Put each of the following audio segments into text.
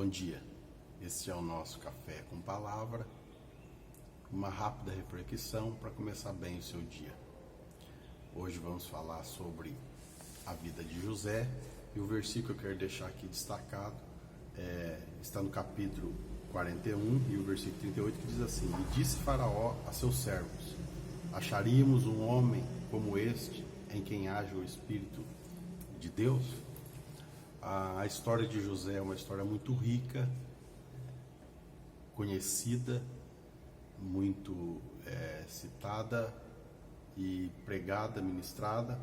Bom dia, esse é o nosso Café com Palavra, uma rápida reflexão para começar bem o seu dia. Hoje vamos falar sobre a vida de José e o versículo que eu quero deixar aqui destacado está no capítulo 41 e o versículo 38 que diz assim: E disse Faraó a seus servos: Acharíamos um homem como este em quem haja o Espírito de Deus? A história de José é uma história muito rica, conhecida, muito citada e pregada, ministrada.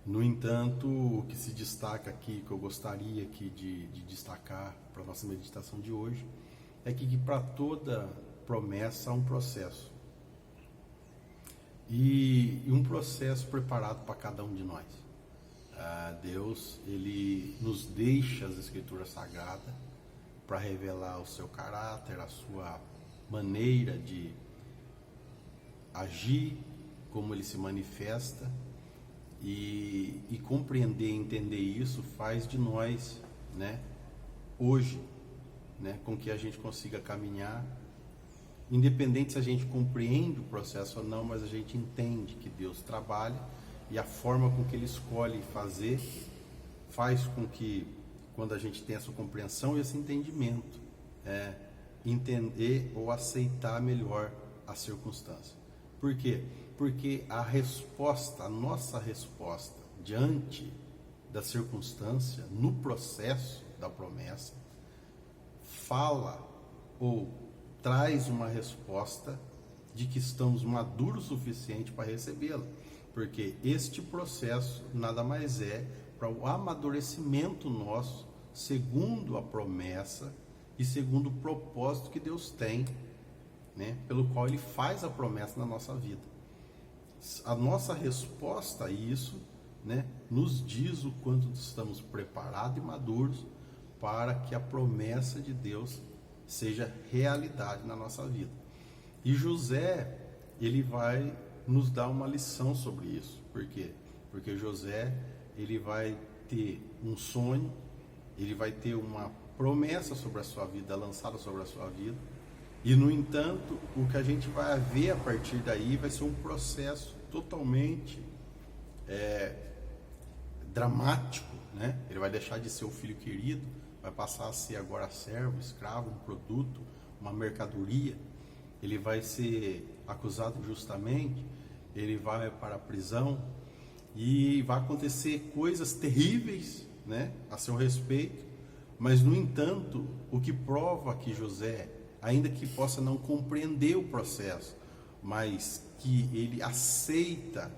No entanto, o que se destaca aqui, que eu gostaria aqui de destacar para a nossa meditação de hoje, é que para toda promessa há um processo. E um processo preparado para cada um de nós. Deus, Ele nos deixa as Escrituras Sagradas para revelar o seu caráter, a sua maneira de agir, como Ele se manifesta, e compreender e entender isso faz de nós, hoje, com que a gente consiga caminhar, independente se a gente compreende o processo ou não, mas a gente entende que Deus trabalha e a forma com que Ele escolhe fazer faz com que, quando a gente tem essa compreensão e esse entendimento, entender ou aceitar melhor a circunstância. Por quê? Porque a nossa resposta diante da circunstância, no processo da promessa, fala ou traz uma resposta de que estamos maduros o suficiente para recebê-la. Porque este processo nada mais é para o amadurecimento nosso, segundo a promessa e segundo o propósito que Deus tem, pelo qual Ele faz a promessa na nossa vida. A nossa resposta a isso, nos diz o quanto estamos preparados e maduros para que a promessa de Deus seja realidade na nossa vida. E José, ele vai nos dar uma lição sobre isso. Por quê? Porque José, ele vai ter um sonho, ele vai ter uma promessa sobre a sua vida, lançada sobre a sua vida, e no entanto, o que a gente vai ver a partir daí vai ser um processo totalmente dramático, Ele vai deixar de ser o filho querido, vai passar a ser agora servo, escravo, um produto, uma mercadoria. Ele vai ser acusado injustamente, ele vai para a prisão e vai acontecer coisas terríveis, a seu respeito. Mas no entanto, o que prova que José, ainda que possa não compreender o processo, mas que ele aceita,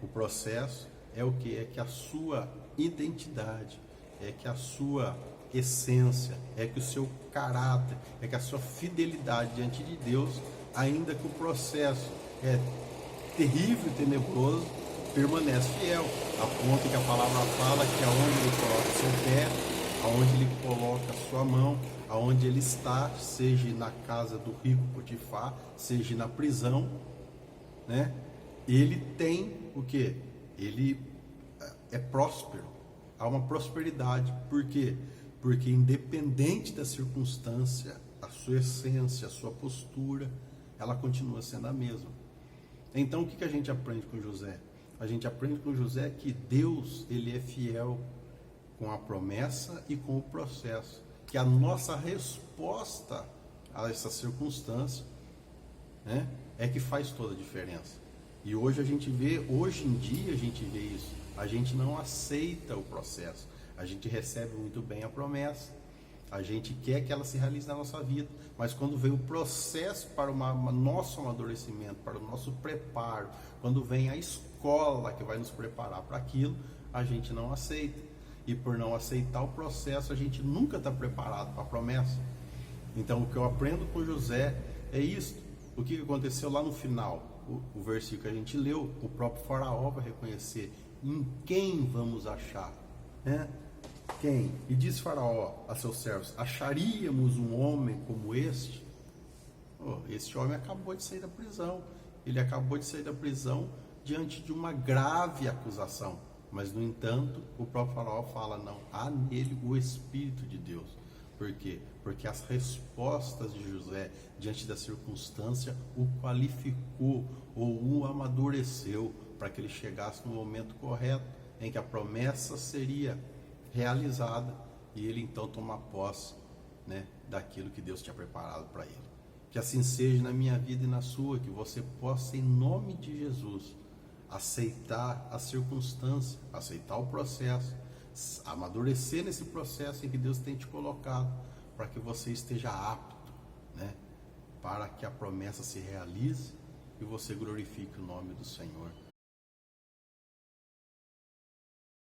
o processo, é o que? É que a sua identidade, é que a sua essência, é que o seu caráter, é que a sua fidelidade diante de Deus, ainda que o processo é terrível e tenebroso, permanece fiel, a ponto que a palavra fala que aonde Ele coloca seu pé, aonde Ele coloca a sua mão, aonde Ele está, seja na casa do rico Potifar, seja na prisão, Ele tem o quê? Ele é próspero, há uma prosperidade. Por quê? Porque independente da circunstância, a sua essência, a sua postura, ela continua sendo a mesma. Então o que a gente aprende com José? A gente aprende com José que Deus, Ele é fiel com a promessa e com o processo, que a nossa resposta a essa circunstância, é que faz toda a diferença. E hoje em dia a gente vê isso. A gente não aceita o processo. A gente recebe muito bem a promessa, a gente quer que ela se realize na nossa vida, mas quando vem o processo para o nosso amadurecimento, para o nosso preparo, quando vem a escola que vai nos preparar para aquilo, a gente não aceita. E por não aceitar o processo, a gente nunca está preparado para a promessa. Então o que eu aprendo com José é isso. O que aconteceu lá no final, o versículo que a gente leu, o próprio Faraó vai reconhecer em quem vamos achar, Quem? E diz Faraó a seus servos: acharíamos um homem como este? Este homem acabou de sair da prisão. Ele acabou de sair da prisão diante de uma grave acusação. Mas, no entanto, o próprio Faraó fala, não, há nele o Espírito de Deus. Por quê? Porque as respostas de José diante da circunstância o qualificou ou o amadureceu para que ele chegasse no momento correto em que a promessa seria realizada e ele então tomar posse, né, daquilo que Deus tinha preparado para ele. Que assim seja na minha vida e na sua, que você possa, em nome de Jesus, aceitar a circunstância, aceitar o processo, amadurecer nesse processo em que Deus tem te colocado, para que você esteja apto, né, para que a promessa se realize e você glorifique o nome do Senhor.